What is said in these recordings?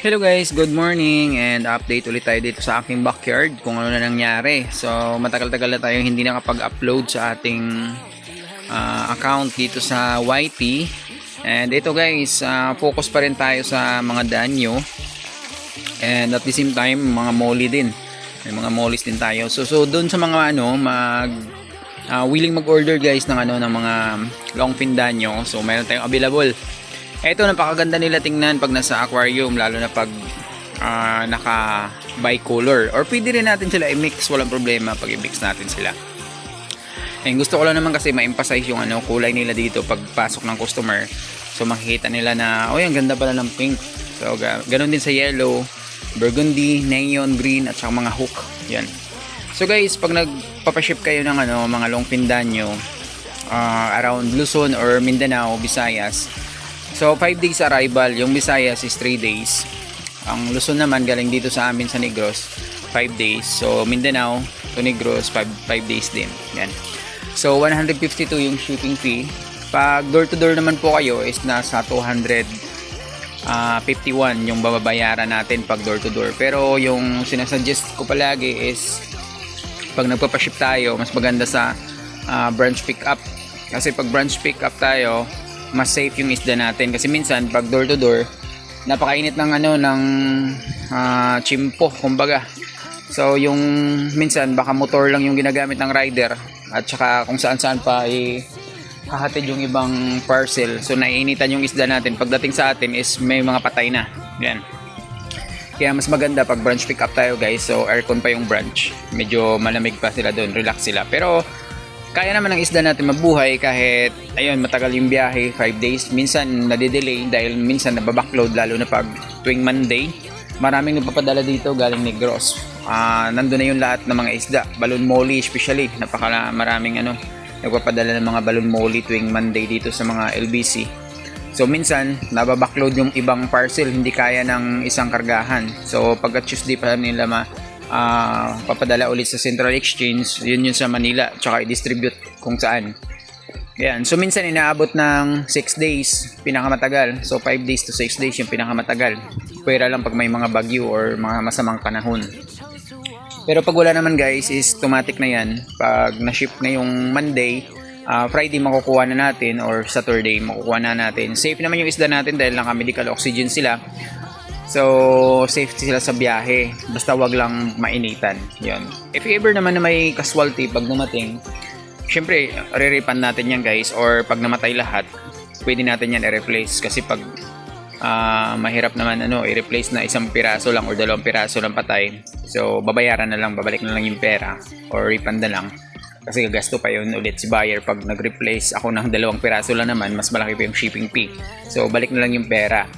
Hello guys, good morning and update ulit tayo dito sa aking backyard kung ano na nangyari. So matagal-tagal na tayo hindi nakapag-upload sa ating account dito sa YT. And ito guys, focus pa rin tayo sa mga danyo. And at the same time, mga molly din. May mga mollies din tayo. So doon sa mga willing mag-order guys ng ng mga long fin danyo. So mayroon tayong available. Ito, napakaganda nila tingnan pag nasa aquarium, lalo na pag naka bicolor, or pwede rin natin sila i-mix, walang problema pag i-mix natin sila. And gusto ko lang naman kasi ma-emphasize yung kulay nila dito pag pasok ng customer. So makikita nila na ang ganda pala ng pink. So ganun din sa yellow, burgundy, neon green at saka mga hook. Yan. So guys, pag nagpapaship kayo ng mga long fin danyo around Luzon or Mindanao, Visayas, so 5 days arrival, yung Visayas is 3 days. Ang Luzon naman galing dito sa amin sa Negros, 5 days. So Mindanao to Negros 5 days din. Yan. So 152 yung shipping fee. Pag door to door naman po kayo is nasa 251 yung babayaran natin pag door to door. Pero yung sinasuggest ko palagi is pag nagpapaship tayo, mas maganda sa branch pick up. Kasi pag branch pick up tayo, mas safe yung isda natin, kasi minsan pag door to door napakainit ng chimpo kumbaga. So yung minsan baka motor lang yung ginagamit ng rider at saka kung saan pa hahatid yung ibang parcel, so naiinitan yung isda natin. Pagdating sa atin is may mga patay na. Yan. Kaya mas maganda pag branch pick up tayo guys. So aircon pa yung branch, medyo malamig pa sila doon, relax sila, pero kaya naman ang isda natin mabuhay kahit matagal yung biyahe, 5 days. Minsan nade-delay dahil minsan nababackload, lalo na pag tuwing Monday. Maraming nagpapadala dito galing Negros. Nandun na yung lahat ng mga isda, balon molly especially. Maraming nagpapadala ng mga balon molly tuwing Monday dito sa mga LBC. So minsan nababackload yung ibang parcel, hindi kaya ng isang kargahan. So pagka Tuesday pa nila papadala ulit sa Central Exchange, yun sa Manila, tsaka i-distribute kung saan. Yan. So minsan inaabot ng 6 days, pinakamatagal. So 5 days to 6 days yung pinakamatagal. Pwera lang pag may mga bagyo or mga masamang panahon. Pero pag wala naman guys, is automatic na yan. Pag na-ship na yung Monday, Friday makukuha na natin, or Saturday makukuha na natin. Safe naman yung isda natin dahil naka-medical oxygen sila. So, safety sila sa biyahe. Basta wag lang mainitan. Yun. If ever naman na may casualty pag dumating, syempre, re-refund natin yan guys. Or pag namatay lahat, pwede natin yan i-replace. Kasi pag mahirap naman i-replace na isang piraso lang or 2 piraso lang patay. So, babayaran na lang, babalik na lang yung pera. Or refund na lang. Kasi gasto pa yun ulit si buyer. Pag nag-replace ako ng 2 piraso lang naman, mas malaki pa yung shipping fee. So, balik na lang yung pera.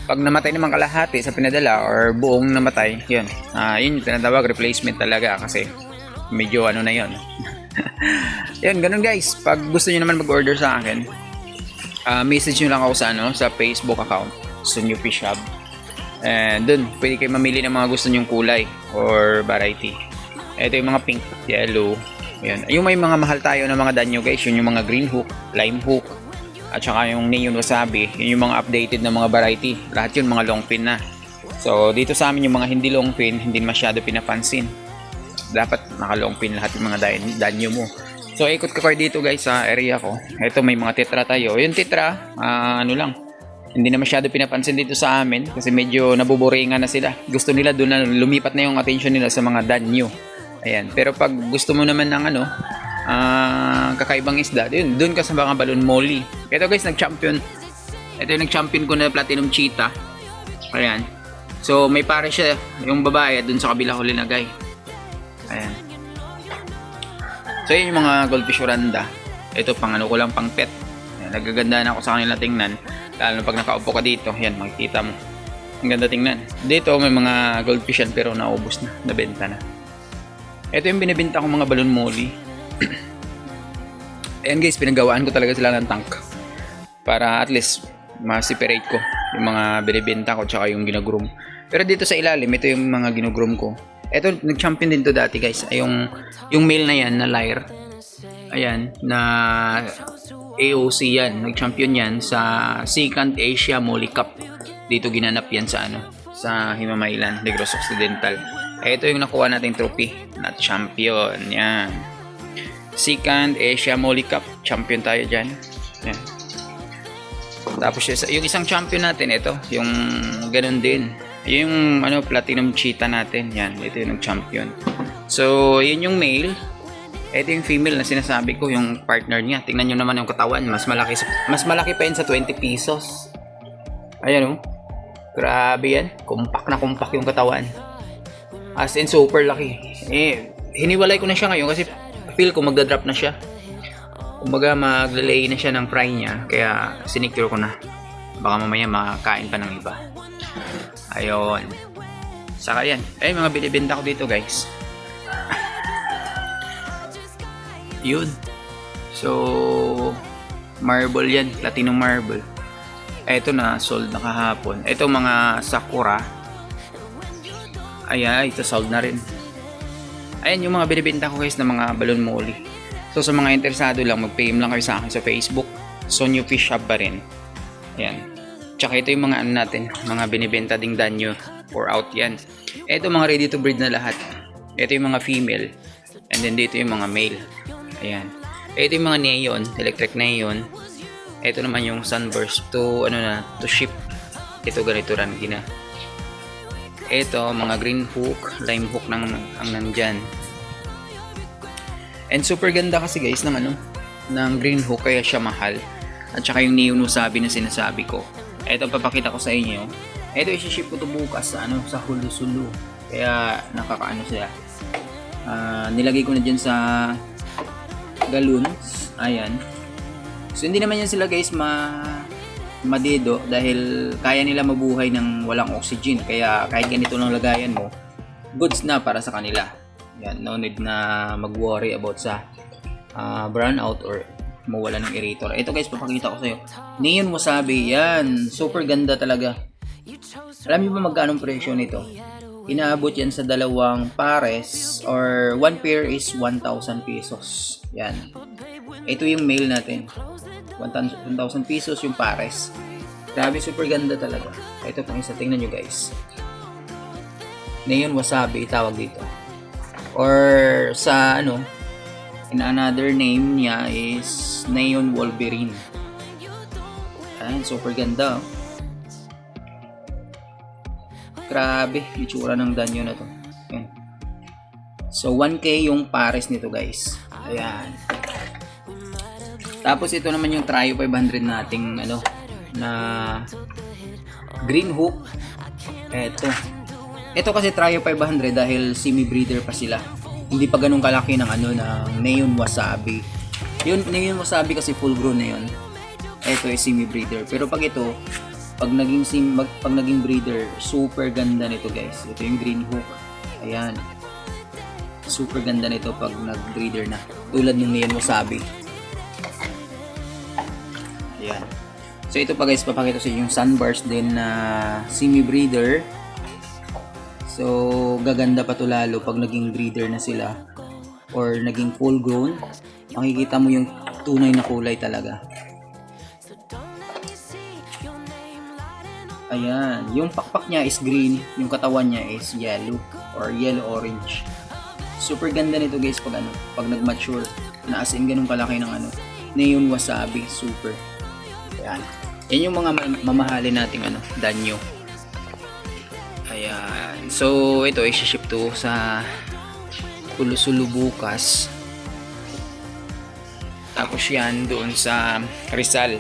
Pag namatay naman kalahati sa pinadala or buong namatay, yun yung tinatawag replacement talaga, kasi medyo na yun. Yun, ganun guys. Pag gusto nyo naman mag-order sa akin, message nyo lang ako sa Facebook account, Sunyo Fish Hub. And dun, pwede kayo mamili ng mga gusto nyong kulay or variety. Ito yung mga pink, yellow, yun. Yung may mga mahal tayo na mga danyo guys, yun yung mga green hook, lime hook, at saka yung neon wasabi, yun yung mga updated na mga variety. Lahat yun mga long fin na. So dito sa amin yung mga hindi long fin, hindi masyado pinapansin. Dapat naka long fin lahat yung mga danyo mo. So ikot ko kayo dito guys sa area ko. Ito may mga tetra tayo. Yung tetra, hindi na masyado pinapansin dito sa amin kasi medyo nabuboringan na sila. Gusto nila doon na lumipat na yung attention nila sa mga danyo. Ayan. Pero pag gusto mo naman ng kakaibang isda, doon ka sa mga balon molly. Ito guys, nag-champion. Ito yung nag-champion ko na platinum cheetah. Ayan. So may pare siya, yung babae doon sa kabila ko linagay. Ayan. So yun yung mga goldfish oranda. Ito pang ko lang, pang pet. Ayan, nagaganda na ako sa kanila tingnan. Lalo pag nakaupo ka dito, yan makikita mo. Ang ganda tingnan. Dito may mga goldfish yan pero naubos na, nabenta na. Ito yung binibenta kong mga balon molly. Ayan guys, pinagawaan ko talaga sila ng tank para at least ma-separate ko yung mga binibenta ko tsaka yung ginagroom. Pero dito sa ilalim, ito yung mga ginagroom ko. Ito, nag-champion din to dati guys. Ay, yung male na yan, na lyre. Ayan, na AOC yan. Nag-champion yan sa Second Asia Molly Cup. Dito ginanap yan sa sa Himamaylan, Negros Occidental. Ito yung nakuha nating trophy na champion. Yan. Second Asia Molly Cup. Champion tayo dyan. Yan. Tapos yung isang champion natin, ito. Yung ganun din. Yung platinum cheetah natin. Yan. Ito yung champion. So, yun yung male. Ito yung female na sinasabi ko, yung partner niya. Tingnan nyo naman yung katawan. Mas malaki pa yun sa 20 pesos. Ayan, oh. Grabe yan. Kumpak na kumpak yung katawan. As in, super laki. Hiniwalay ko na siya ngayon kasi feel ko magdadrop na siya. Kumbaga, maglalay na siya ng fry niya. Kaya, sinicure ko na. Baka mamaya makain pa ng iba. Ayun. Saka yan. Ay, mga binibenta ko dito, guys. Yun. So, marble yan. Platinum marble. Ito na, sold na kahapon. Ito mga Sakura. Ayan, ito sold na rin. Ayan yung mga binibenta ko guys na mga balon molly. So, sa mga interesado lang, mag-PM lang kayo sa akin sa Facebook. Sonyo Fish Shop pa rin. Ayan. Tsaka ito yung mga natin. Mga binibenta ding danyo. Pour out yan. Ito mga ready to breed na lahat. Ito yung mga female. And then dito yung mga male. Ayan. Ito yung mga neon, electric neon. Ito naman yung sunburst to ship. Ito ganito rin gina. Ito mga green hook, lime hook ang nandyan. And super ganda kasi guys ng green hook kaya siya mahal. At saka yung neon sabi na sinasabi ko. Ito papakita ko sa inyo. Ito i-ship ko to bukas sa Hulu-Sulu. Kaya nakakaano siya. Nilagay ko na dyan sa galoons. Ayan. So hindi naman yan sila guys madido dahil kaya nila mabuhay ng walang oxygen. Kaya kahit ganito lang lagayan mo, goods na para sa kanila. Yan, no need na mag-worry about sa brownout or mawala ng aerator. Ito guys, papakita ko sa iyo. Neon wasabi, yan. Super ganda talaga. Alam niyo ba magkano presyo nito? Inaabot yan sa dalawang pares or one pair is 1,000 pesos. Yan. Ito yung male natin. 1,000 pesos yung pares. Grabe, super ganda talaga. Ito pang isa. Tingnan nyo guys. Neon wasabi tawag dito. Or sa in another name niya is Neon Wolverine. Ayan, super ganda. Grabe, itsura ng danyo na to. Ayan. So 1K yung pares nito guys. Ayan. Tapos ito naman yung Trio 500 nating na green hook. Ito kasi Trio 500 dahil semi-breeder pa sila. Hindi pa ganun kalaki ng ng Neon Wasabi. Yung Neon Wasabi kasi full grown na yun. Ito ay semi-breeder. Pero pag ito, pag naging breeder, super ganda nito guys. Ito yung green hook. Ayan. Super ganda nito pag nag-breeder na. Tulad ng Neon Wasabi. Ayan. So ito pa guys, papakita sa inyo yung sunburst din na semi-breeder. So gaganda pa to lalo pag naging breeder na sila or naging full grown. Makikita mo yung tunay na kulay talaga. Ayan, yung pakpak niya is green, yung katawan niya is yellow or yellow orange. Super ganda nito guys pag nag-mature. Na as in ganun kalaki ng Neon Wasabi, super. Ayan. Yan yung mga mamahalin nating danyo. Ayan. So ito i-ship to sa Hulu-Sulu bukas. Tapos yan doon sa Rizal.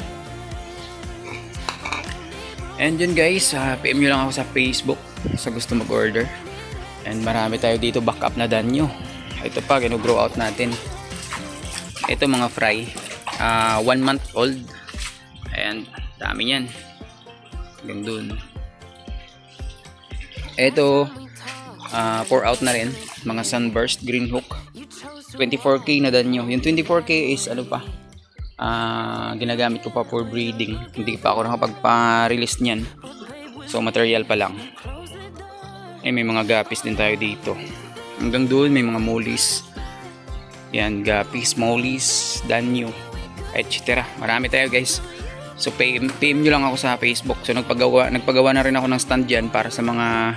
And yun guys, PM nyo lang ako sa Facebook sa gusto mag-order. And marami tayo dito backup na danyo. Ito pa, gino-grow out natin. Ito mga fry. 1 month old. Ayan, dami yan. Hanggang dun. Ito, pour out na rin. Mga sunburst, green hook. 24K na danyo. Yung 24K is ginagamit ko pa for breeding. Hindi pa ako nakapagpa-release niyan. So material pa lang. May mga guppies din tayo dito. Hanggang doon may mga mollies. Yan, guppies, mollies, danyo, etc. Marami tayo guys. So PM nyo lang ako sa Facebook. So nagpagawa na rin ako ng stand dyan para sa mga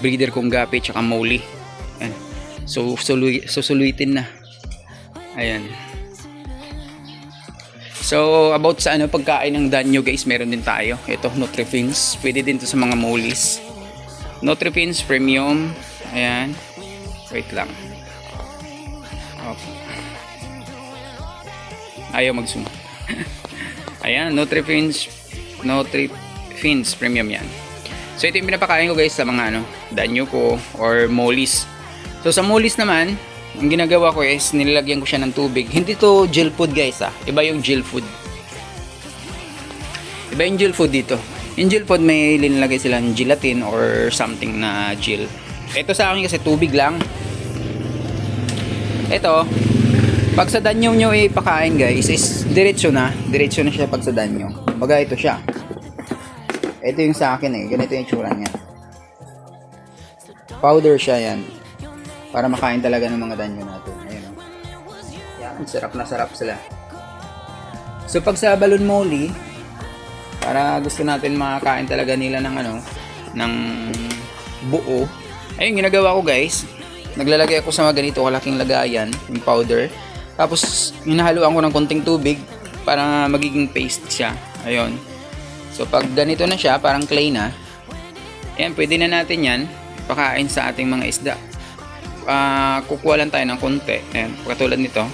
breeder kong gapi tsaka molly. Ayan. So susuluitin na. Ayan. So about sa pagkain ng danyo guys, meron din tayo. Ito Nutrifins. Pwede din to sa mga mollies. Nutrifins Premium. Ayan. Wait lang. Okay. Ayaw mag-zoom. Ayan, Nutrifins Premium yan. So ito yung pinapakain ko guys sa mga danyo ko or mollies. So sa mollies naman, ang ginagawa ko is nilalagyan ko siya ng tubig. Hindi to gel food guys Iba yung gel food. Iba yung gel food dito. Yung gel food may linalagay sila ng gelatin or something na gel. Ito sa akin kasi tubig lang. Ito, pag sa danyo nyo ipakain guys is diretso na siya pag sa danyo. Baga ito siya. Ito yung sa akin ganito yung itsura niya. Powder siya yan. Para makain talaga ng mga danyo natin. Ayun yan, sarap na sarap sila. So pag sa balon molly, para gusto natin makakain talaga nila ng ng buo. Ayun ginagawa ko guys. Naglalagay ako sa mga ganito kalaking lagayan, yung powder. Tapos hinahaluan ko ng konting tubig para magiging paste siya. Ayun. So pag ganito na siya, parang clay na. Ayan, pwede na natin yan pakain sa ating mga isda. Kukuha lang tayo ng konti. Ayan, katulad nito.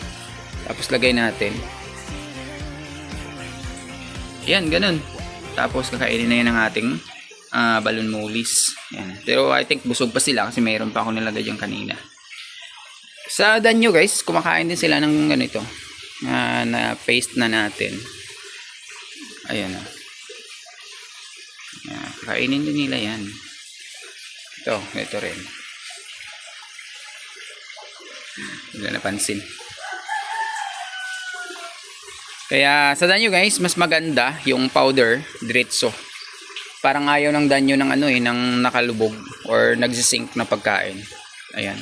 Tapos lagay natin. Ayan, ganun. Tapos kakainin na yan ng ating balon mollies. Ayan. Pero I think busog pa sila kasi mayroon pa ako nilagay dyan kanina. Sa danyo guys, kumakain din sila ng ganito. Na paste na natin. Ayan o. Kainin din nila yan. Ito rin. Hindi na napansin. Kaya sa danyo guys, mas maganda yung powder diretso. Parang ayaw ng danyo ng ng nakalubog or nagsisink na pagkain. Ayan.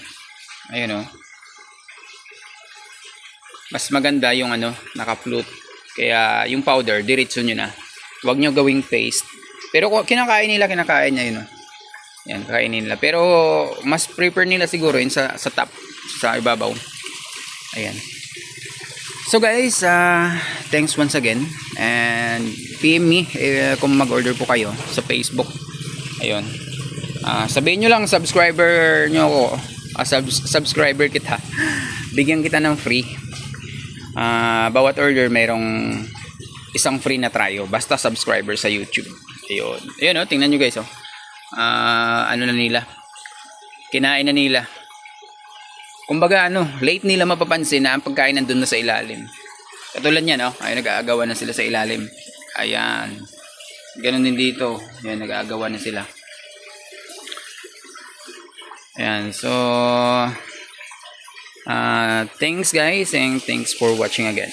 Ayun Mas maganda yung naka-float. Kaya yung powder diretso nyo na. Huwag nyo gawing paste. Pero kinakain niya yun Yan, kainin nila. Pero mas prefer nila siguro yun sa top, sa ibabaw. Ayan. So guys, thanks once again. And PM me kung mag-order po kayo sa Facebook. Ayun. Sabihin nyo lang, subscriber nyo ako. Subscriber kita. Bigyan kita ng free. Bawat order mayroong isang free na tryo. Basta subscriber sa YouTube. Ayun. Ayun tingnan nyo guys na nila. Kinain na nila. Kumbaga late nila mapapansin na ang pagkain nandun na sa ilalim. Katulad niyan ay nag-aagawan na sila sa ilalim. Ayan. Ganun din dito. Ayan, nag-aagawan na sila. Ayan, so thanks guys and thanks for watching again.